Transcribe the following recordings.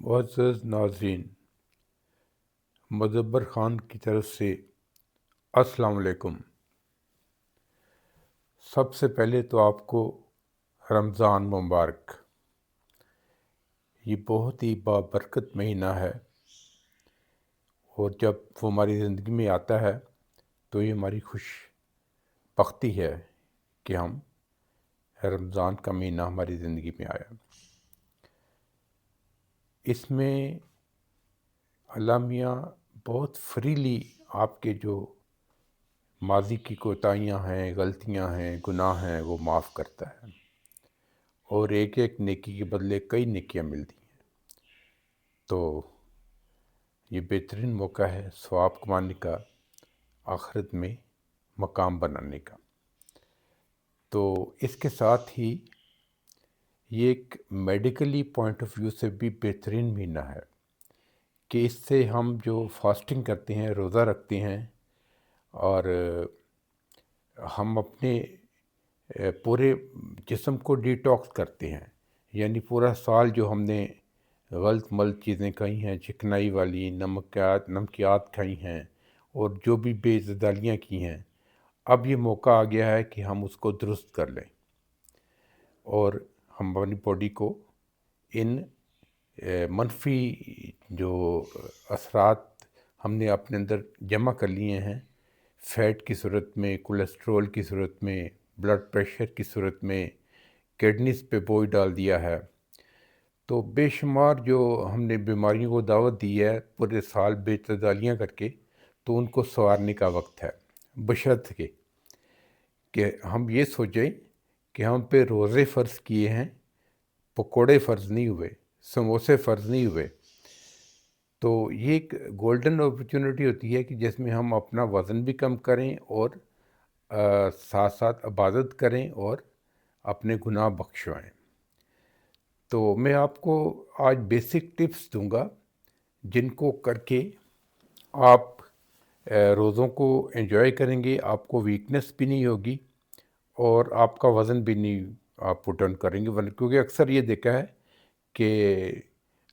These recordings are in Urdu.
معزز ناظرین، مدبر خان کی طرف سے السلام علیکم۔ سب سے پہلے تو آپ کو رمضان مبارک۔ یہ بہت ہی بابرکت مہینہ ہے، اور جب وہ ہماری زندگی میں آتا ہے تو یہ ہماری خوش بختی ہے کہ ہم رمضان کا مہینہ ہماری زندگی میں آیا۔ اس میں اللہ میاں بہت فریلی آپ کے جو ماضی کی کوتاہیاں ہیں، غلطیاں ہیں، گناہ ہیں، وہ معاف کرتا ہے، اور ایک ایک نیکی کے بدلے کئی نیکیاں ملتی ہیں۔ تو یہ بہترین موقع ہے ثواب کمانے کا، آخرت میں مقام بنانے کا۔ تو اس کے ساتھ ہی یہ ایک میڈیکلی پوائنٹ آف ویو سے بھی بہترین مہینہ ہے کہ اس سے ہم جو فاسٹنگ کرتے ہیں، روزہ رکھتے ہیں، اور ہم اپنے پورے جسم کو ڈیٹاکس کرتے ہیں، یعنی پورا سال جو ہم نے غلط ملط چیزیں کھائی ہیں، چکنائی والی نمکیات کھائی ہیں، اور جو بھی بے اعتدالیاں کی ہیں، اب یہ موقع آ گیا ہے کہ ہم اس کو درست کر لیں، اور ہم اپنی باڈی کو ان منفی جو اثرات ہم نے اپنے اندر جمع کر لیے ہیں، فیٹ کی صورت میں، کولیسٹرول کی صورت میں، بلڈ پریشر کی صورت میں، کڈنیز پہ بوجھ ڈال دیا ہے، تو بے شمار جو ہم نے بیماریوں کو دعوت دی ہے پورے سال بے اعتدالیاں کر کے، تو ان کو سنوارنے کا وقت ہے، بشرط کہ ہم یہ سوچیں کہ ہم پہ روزے فرض کیے ہیں، پکوڑے فرض نہیں ہوئے، سموسے فرض نہیں ہوئے۔ تو یہ ایک گولڈن اپرچونٹی ہوتی ہے کہ جس میں ہم اپنا وزن بھی کم کریں، اور ساتھ ساتھ عبادت کریں، اور اپنے گناہ بخشوائیں۔ تو میں آپ کو آج بیسک ٹپس دوں گا جن کو کر کے آپ روزوں کو انجوائے کریں گے، آپ کو ویکنس بھی نہیں ہوگی، اور آپ کا وزن بھی نہیں آپ پٹ آن کریں گے، کیونکہ اکثر یہ دیکھا ہے کہ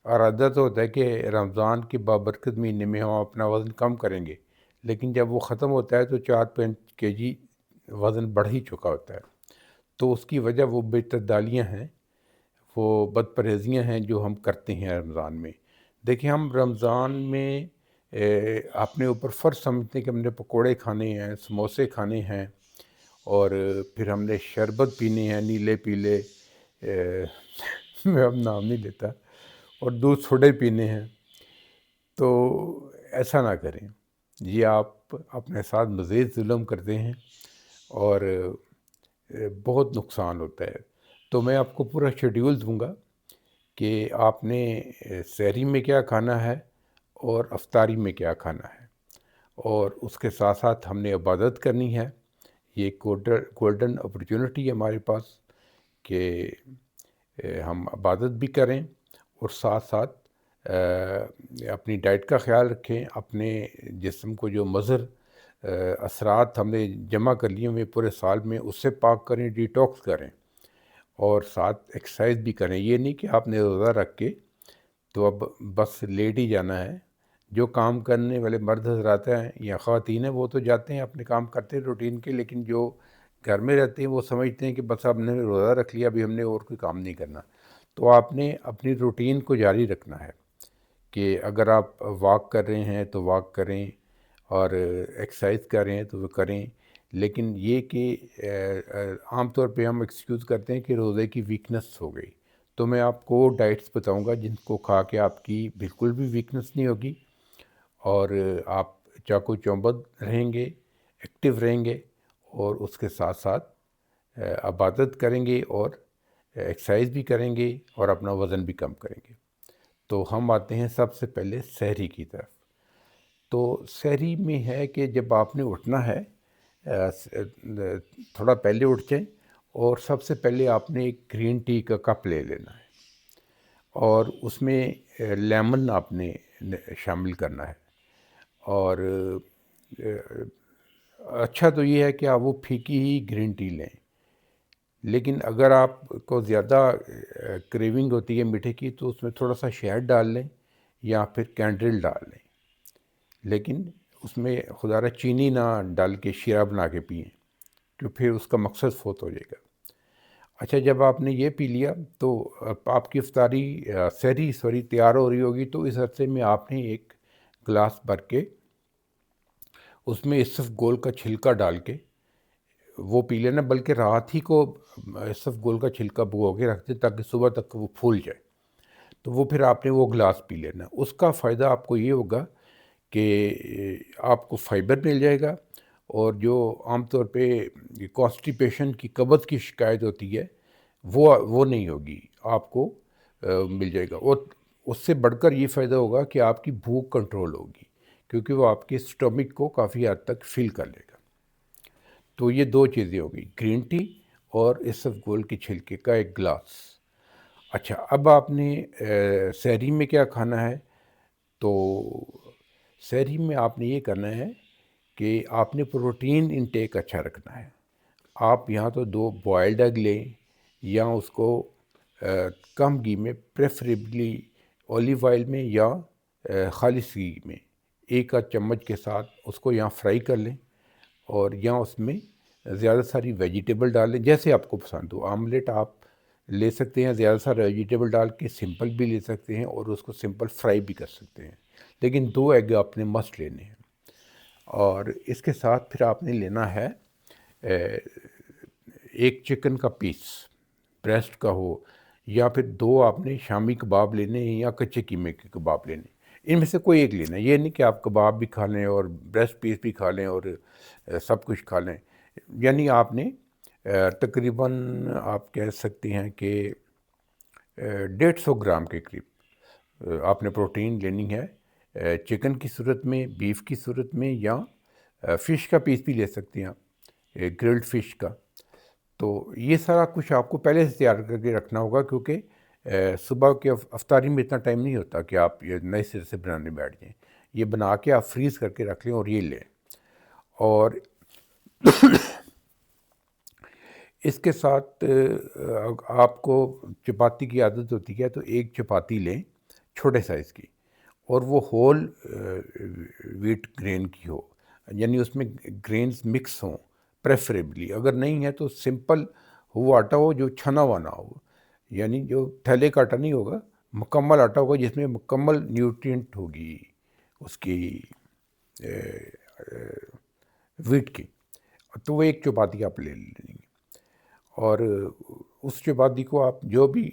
ارادہ تو ہوتا ہے کہ رمضان کے بابرکت مہینے میں ہم اپنا وزن کم کریں گے، لیکن جب وہ ختم ہوتا ہے تو 4-5 kg وزن بڑھ ہی چکا ہوتا ہے۔ تو اس کی وجہ وہ بے اعتدالیاں ہیں، وہ بد پرہیزیاں ہیں جو ہم کرتے ہیں رمضان میں۔ دیکھیں، ہم رمضان میں اپنے اوپر فرض سمجھتے ہیں کہ ہم نے پکوڑے کھانے ہیں، سموسے کھانے ہیں، اور پھر ہم نے شربت پینے ہیں، نیلے پیلے، میں اب نام نہیں لیتا، اور دودھ سوڈے پینے ہیں۔ تو ایسا نہ کریں، یہ آپ اپنے ساتھ مزید ظلم کرتے ہیں، اور بہت نقصان ہوتا ہے۔ تو میں آپ کو پورا شیڈیول دوں گا کہ آپ نے سحری میں کیا کھانا ہے، اور افطاری میں کیا کھانا ہے، اور اس کے ساتھ ساتھ ہم نے عبادت کرنی ہے۔ یہ گولڈن اپرچونٹی ہے ہمارے پاس کہ ہم عبادت بھی کریں، اور ساتھ ساتھ اپنی ڈائٹ کا خیال رکھیں، اپنے جسم کو جو مضر اثرات ہم نے جمع کر لیے ہوئے پورے سال میں، اس سے پاک کریں، ڈیٹاکس کریں، اور ساتھ ایکسرسائز بھی کریں۔ یہ نہیں کہ آپ نے روزہ رکھ کے تو اب بس لیٹ ہی جانا ہے۔ جو کام کرنے والے مرد حضرات ہیں یا خواتین ہیں، وہ تو جاتے ہیں، اپنے کام کرتے ہیں روٹین کے، لیکن جو گھر میں رہتے ہیں وہ سمجھتے ہیں کہ بس اب نے روزہ رکھ لیا، ابھی ہم نے اور کوئی کام نہیں کرنا۔ تو آپ نے اپنی روٹین کو جاری رکھنا ہے کہ اگر آپ واک کر رہے ہیں تو واک کریں، اور ایکسرسائز کر رہے ہیں تو وہ کریں، لیکن یہ کہ عام طور پہ ہم ایکسکیوز کرتے ہیں کہ روزے کی ویکنس ہو گئی۔ تو میں آپ کو ڈائٹس بتاؤں گا جن کو کھا کے آپ کی بالکل بھی ویکنس نہیں ہوگی، اور آپ چاقو چوبند رہیں گے، ایکٹیو رہیں گے، اور اس کے ساتھ ساتھ عبادت کریں گے، اور ایکسرسائز بھی کریں گے، اور اپنا وزن بھی کم کریں گے۔ تو ہم آتے ہیں سب سے پہلے سحری کی طرف۔ تو سحری میں ہے کہ جب آپ نے اٹھنا ہے، تھوڑا پہلے اٹھ جائیں، اور سب سے پہلے آپ نے ایک گرین ٹی کا کپ لے لینا ہے، اور اس میں لیمن آپ نے شامل کرنا ہے۔ اور اچھا تو یہ ہے کہ آپ وہ پھیکی ہی گرین ٹی لیں، لیکن اگر آپ کو زیادہ کریونگ ہوتی ہے میٹھے کی تو اس میں تھوڑا سا شہد ڈال لیں یا پھر کینڈل ڈال لیں، لیکن اس میں خدا را چینی نہ ڈال کے شیرہ بنا کے پئیں، تو پھر اس کا مقصد فوت ہو جائے گا۔ اچھا، جب آپ نے یہ پی لیا تو آپ کی افطاری سحری تیار ہو رہی ہوگی، تو اس عرصے میں آپ نے ایک گلاس بھر کے اس میں اسف گول کا چھلکا ڈال کے وہ پی لینا، بلکہ رات ہی کو اسف گول کا چھلکا بھگو کے رکھ دیں تاکہ صبح تک وہ پھول جائے، تو وہ پھر آپ نے وہ گلاس پی لینا۔ اس کا فائدہ آپ کو یہ ہوگا کہ آپ کو فائبر مل جائے گا، اور جو عام طور پہ کانسٹیپیشن کی قبض کی شکایت ہوتی ہے وہ نہیں ہوگی، آپ کو مل جائے گا۔ اور اس سے بڑھ کر یہ فائدہ ہوگا کہ آپ کی بھوک کنٹرول ہوگی، کیونکہ وہ آپ کے اسٹمک کو کافی حد تک فل کر لے گا۔ تو یہ دو چیزیں ہوگی، گرین ٹی اور اسف گول کے چھلکے کا ایک گلاس۔ اچھا، اب آپ نے سحری میں کیا کھانا ہے؟ تو سحری میں آپ نے یہ کرنا ہے کہ آپ نے پروٹین انٹیک اچھا رکھنا ہے۔ آپ یہاں تو 2 بوائلڈ ایگ لیں، یا اس کو کم گھی میں، پریفریبلی اولیو آئل میں یا خالص گھی میں 1 آدھ چمچ کے ساتھ اس کو یہاں فرائی کر لیں، اور یا اس میں زیادہ ساری ویجیٹیبل ڈال لیں جیسے آپ کو پسند ہو۔ آملیٹ آپ لے سکتے ہیں زیادہ سارے ویجیٹیبل ڈال کے، سمپل بھی لے سکتے ہیں اور اس کو سمپل فرائی بھی کر سکتے ہیں، لیکن 2 ایگ آپ نے مسٹ لینے ہیں۔ اور اس کے ساتھ پھر آپ نے لینا ہے 1 چکن کا پیس، بریسٹ کا ہو، یا پھر 2 آپ نے شامی کباب لینے ہیں یا کچے قیمے کے کباب لینے ہیں۔ ان میں سے کوئی ایک لینا ہے، یہ نہیں کہ آپ کباب بھی کھا لیں اور بریسٹ پیس بھی کھا لیں اور سب کچھ کھا لیں۔ یعنی آپ نے تقریباً آپ کہہ سکتے ہیں کہ 150 گرام کے قریب آپ نے پروٹین لینی ہے، چکن کی صورت میں، بیف کی صورت میں، یا فش کا پیس بھی لے سکتے ہیں آپ، گرلڈ فش کا۔ تو یہ سارا کچھ آپ کو پہلے سے تیار کر کے رکھنا ہوگا، کیونکہ صبح کے افطاری میں اتنا ٹائم نہیں ہوتا کہ آپ یہ نئے سرے سے بنانے بیٹھ جائیں۔ یہ بنا کے آپ فریز کر کے رکھ لیں اور یہ لیں۔ اور اس کے ساتھ آپ کو چپاتی کی عادت ہوتی ہے تو 1 چپاتی لیں چھوٹے سائز کی، اور وہ ہول ویٹ گرین کی ہو، یعنی اس میں گرینز مکس ہوں پریفریبلی۔ اگر نہیں ہے تو سمپل وہ آٹا ہو جو چھنا ہوا نہ ہو، یعنی جو تھیلے کا آٹا نہیں ہوگا، مکمل آٹا ہوگا جس میں مکمل نیوٹرینٹ ہوگی اس کی ویٹ کی، تو وہ 1 چپاتی آپ لے لیں گے۔ اور اس چپاتی کو آپ جو بھی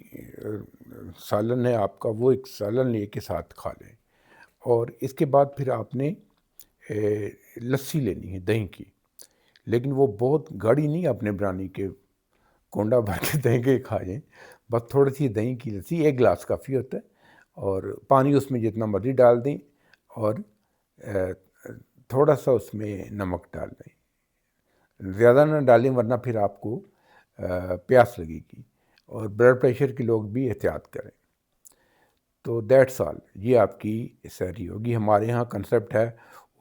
سالن ہے آپ کا، وہ ایک سالن لے کے ساتھ کھا لیں۔ اور اس کے بعد پھر آپ نے لسی لینی ہے دہی کی، لیکن وہ بہت گاڑی نہیں آپ نے بنانی کہ کونڈا بھر کے دہی کے کھا جائیں، بس تھوڑی سی دہی کی لسی، 1 گلاس کافی ہوتا ہے، اور پانی اس میں جتنا مرضی ڈال دیں، اور تھوڑا سا اس میں نمک ڈال دیں، زیادہ نہ ڈالیں ورنہ پھر آپ کو پیاس لگے گی، اور بلڈ پریشر کے لوگ بھی احتیاط کریں۔ تو دیٹس آل، یہ آپ کی سحری ہوگی۔ ہمارے ہاں کنسیپٹ ہے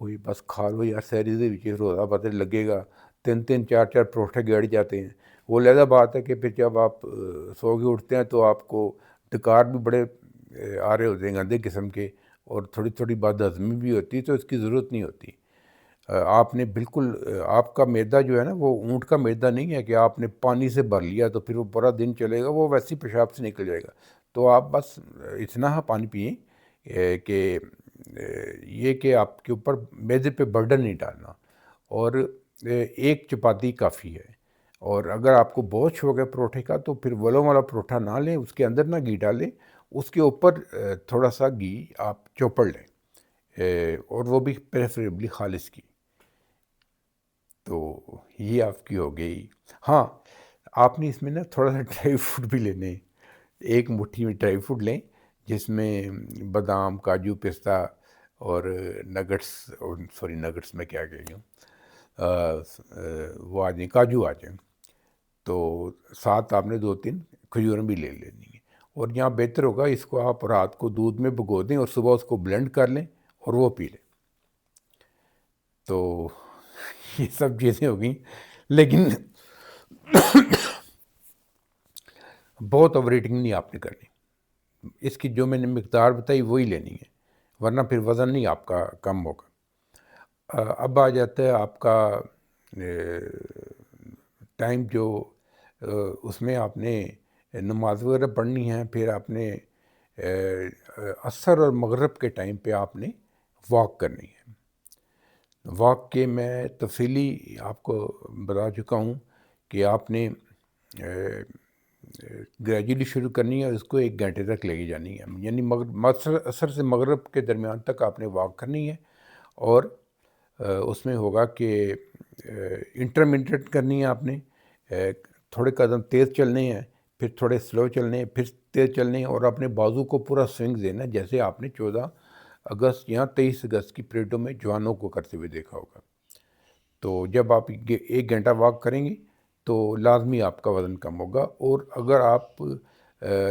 وہی بس کھا لو یار، سحری دے وچ روزہ پتہ لگے گا، 3 4 پروٹھے گڑ جاتے ہیں۔ وہ لہذا بات ہے کہ پھر جب آپ سو کے اٹھتے ہیں تو آپ کو ڈکار بھی بڑے آ رہے ہوتے ہیں گندے قسم کے، اور تھوڑی تھوڑی بد ہضمی بھی ہوتی ہے، تو اس کی ضرورت نہیں ہوتی۔ آپ نے بالکل، آپ کا معدہ جو ہے نا وہ اونٹ کا معدہ نہیں ہے کہ آپ نے پانی سے بھر لیا تو پھر وہ پورا دن چلے گا، وہ ویسی پیشاب سے نکل جائے گا۔ تو آپ بس اتنا پانی پئیں کہ یہ کہ آپ کے اوپر معدے پہ برڈن نہیں ڈالنا، اور 1 چپاتی کافی ہے۔ اور اگر آپ کو بہت شوق ہے پروٹھے کا تو پھر ولوں والا پروٹھا نہ لیں، اس کے اندر نہ گھی ڈالیں، اس کے اوپر تھوڑا سا گھی آپ چوپڑ لیں، اور وہ بھی پریفریبلی خالص کی۔ تو یہ آپ کی ہو گئی۔ ہاں، آپ نے اس میں نا تھوڑا سا ڈرائی فروٹ بھی لینے، 1 مٹھی میں ڈرائی فروٹ لیں، جس میں بادام، کاجو، پستہ اور نگٹس، نگٹس میں کیا کہہ گیا، وہ آ جائیں، کاجو آ جائیں۔ تو ساتھ آپ نے 2 3 کھجوریں بھی لے لینی ہیں، اور یہاں بہتر ہوگا اس کو آپ رات کو دودھ میں بھگو دیں اور صبح اس کو بلینڈ کر لیں اور وہ پی لیں۔ تو یہ سب چیزیں ہو گئیں، لیکن بہت اوور ایٹنگ نہیں آپ نے کرنی، اس کی جو میں نے مقدار بتائی وہی لینی ہے، ورنہ پھر وزن نہیں آپ کا کم ہوگا۔ اب آ جاتا ہے آپ کا ٹائم جو اس میں آپ نے نماز وغیرہ پڑھنی ہے، پھر آپ نے عصر اور مغرب کے ٹائم پہ آپ نے واک کرنی ہے۔ واک کے میں تفصیلی آپ کو بتا چکا ہوں کہ آپ نے گریجولی شروع کرنی ہے، اس کو 1 گھنٹے تک لے کے جانی ہے، یعنی عصر سے مغرب کے درمیان تک آپ نے واک کرنی ہے، اور اس میں ہوگا کہ انٹرمیڈیٹ کرنی ہے آپ نے، تھوڑے قدم تیز چلنے ہیں، پھر تھوڑے سلو چلنے ہیں، پھر تیز چلنے ہیں، اور اپنے بازو کو پورا سوئنگ دینا ہے، جیسے آپ نے 14 اگست یا 23 اگست کی پریڈوں میں جوانوں کو کرتے ہوئے دیکھا ہوگا۔ تو جب آپ 1 گھنٹہ واک کریں گے تو لازمی آپ کا وزن کم ہوگا، اور اگر آپ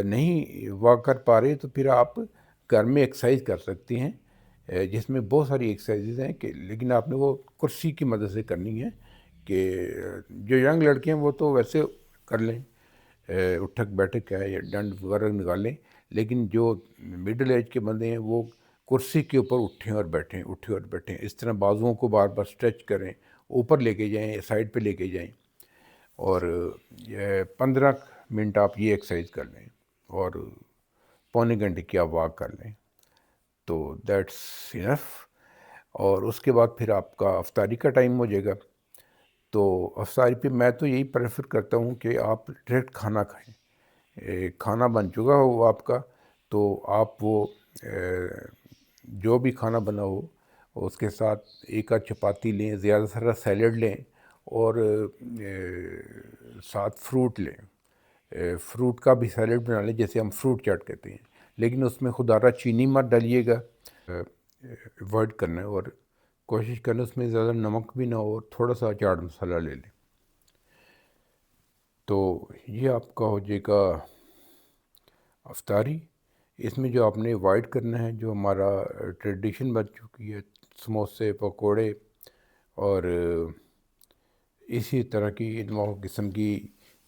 نہیں واک کر پا رہے تو پھر آپ گھر میں ایکسرسائز کر سکتے ہیں، جس میں بہت ساری ایکسرسائزز ہیں کہ لیکن آپ نے وہ کرسی کی مدد سے کرنی ہے، کہ جو ینگ لڑکے ہیں وہ تو ویسے کر لیں، اٹھک بیٹھک ہے یا ڈنڈ وغیرہ نکالیں، لیکن جو مڈل ایج کے بندے ہیں وہ کرسی کے اوپر اٹھیں اور بیٹھیں، اٹھیں اور بیٹھیں، اس طرح بازوؤں کو بار بار اسٹریچ کریں، اوپر لے کے جائیں، سائڈ پہ لے کے جائیں، اور 15 منٹ آپ یہ ایکسرسائز کر لیں، اور پونے 1 گھنٹے کی آپ واک کر لیں، تو دیٹس انف۔ اور اس کے بعد پھر آپ کا افطاری کا ٹائم ہو جائے گا، تو افطاری پہ میں تو یہی پریفر کرتا ہوں کہ آپ ڈائریکٹ کھانا کھائیں، کھانا بن چکا ہو آپ کا تو آپ وہ جو بھی کھانا بنا ہو اس کے ساتھ 1 آدھ چپاتی لیں، زیادہ سے زیادہ سیلڈ لیں، اور ساتھ فروٹ لیں، فروٹ کا بھی سیلڈ بنا لیں جیسے ہم فروٹ چاٹ کہتے ہیں، لیکن اس میں خدا چینی مت ڈالیے گا، اوائڈ کرنا ہے، اور کوشش کرنا اس میں زیادہ نمک بھی نہ ہو، اور تھوڑا سا چاٹ مسالہ لے لیں۔ تو یہ آپ کا ہو جائے گا افطاری۔ اس میں جو آپ نے اوائڈ کرنا ہے، جو ہمارا ٹریڈیشن بن چکی ہے، سموسے، پکوڑے، اور اسی طرح کی نوع قسم کی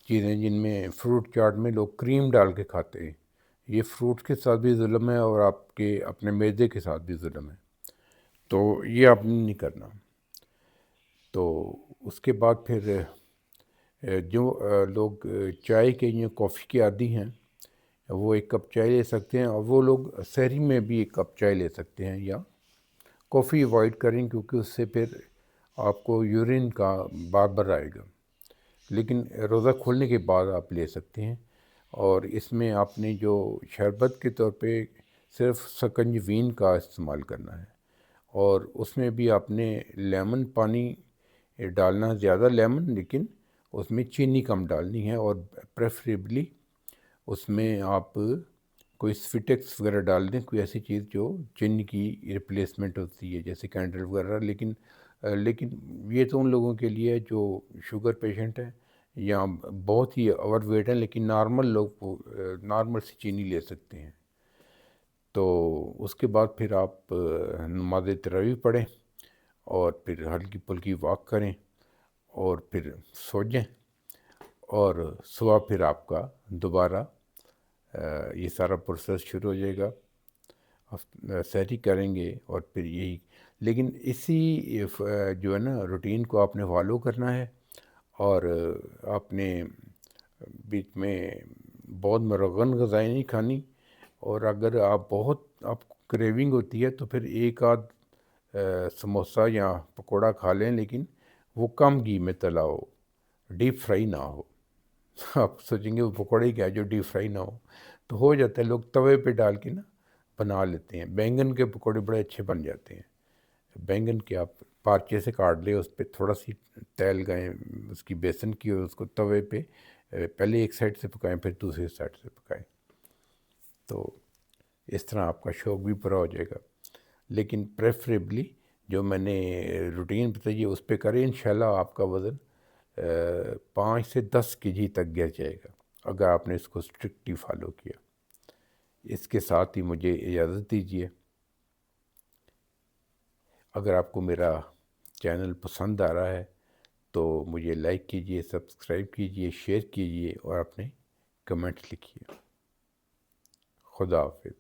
چیزیں جن میں فروٹ چاٹ میں لوگ کریم ڈال کے کھاتے ہیں، یہ فروٹ کے ساتھ بھی ظلم ہے، اور آپ کے اپنے معدے کے ساتھ بھی ظلم ہے، تو یہ آپ نے نہیں کرنا۔ تو اس کے بعد پھر جو لوگ چائے کے یا کافی کے عادی ہیں وہ 1 کپ چائے لے سکتے ہیں، اور وہ لوگ سحری میں بھی 1 کپ چائے لے سکتے ہیں، یا کافی اوائڈ کریں کیونکہ اس سے پھر آپ کو یورین کا بار بار آئے گا، لیکن روزہ کھولنے کے بعد آپ لے سکتے ہیں۔ اور اس میں آپ نے جو شربت کے طور پہ صرف سکنجوین کا استعمال کرنا ہے، اور اس میں بھی آپ نے لیمن پانی ڈالنا، زیادہ لیمن، لیکن اس میں چینی کم ڈالنی ہے، اور پریفریبلی اس میں آپ کوئی سویٹکس وغیرہ ڈال دیں، کوئی ایسی چیز جو چینی کی ریپلیسمنٹ ہوتی ہے جیسے کینڈل وغیرہ، لیکن یہ تو ان لوگوں کے لیے جو شوگر پیشنٹ ہیں یا بہت ہی اوور ویٹ ہیں، لیکن نارمل لوگ نارمل سی چینی لے سکتے ہیں۔ تو اس کے بعد پھر آپ نماز تراویح پڑھیں، اور پھر ہلکی پھلکی واک کریں، اور پھر سو جائیں، اور صبح پھر آپ کا دوبارہ یہ سارا پروسیس شروع ہو جائے گا، سحری کریں گے، اور پھر یہی، لیکن اسی جو ہے نا روٹین کو آپ نے فالو کرنا ہے، اور آپ نے بیچ میں بہت مرغن غذائیں نہیں کھانی، اور اگر آپ کو کریونگ ہوتی ہے تو پھر 1 آدھ سموسہ یا پکوڑا کھا لیں، لیکن وہ کم گھی میں تلا ہو، ڈیپ فرائی نہ ہو۔ آپ سوچیں گے وہ پکوڑے کیا جو ڈیپ فرائی نہ ہو، تو ہو جاتا ہے، لوگ توے پہ ڈال کے نا بنا لیتے ہیں، بینگن کے پکوڑے بڑے اچھے بن جاتے ہیں۔ بینگن کے آپ پارچے سے کاٹ لیں، اس پہ تھوڑا سی تیل گائیں اس کی بیسن کی، اور اس کو توے پہ پہلے ایک سائڈ سے پکائیں، پھر دوسری سائڈ سے پکائیں، تو اس طرح آپ کا شوق بھی پورا ہو جائے گا۔ لیکن پریفریبلی جو میں نے روٹین بتائی ہے اس پہ کریں، انشاءاللہ آپ کا وزن 5 سے 10 kg تک گر جائے گا اگر آپ نے اس کو اسٹرکٹلی فالو کیا۔ اس کے ساتھ ہی مجھے اجازت دیجیے۔ اگر آپ کو میرا چینل پسند آ رہا ہے تو مجھے لائک کیجیے، سبسکرائب کیجیے، شیئر کیجیے، اور اپنے کمنٹس لکھیے. خدا حافظ.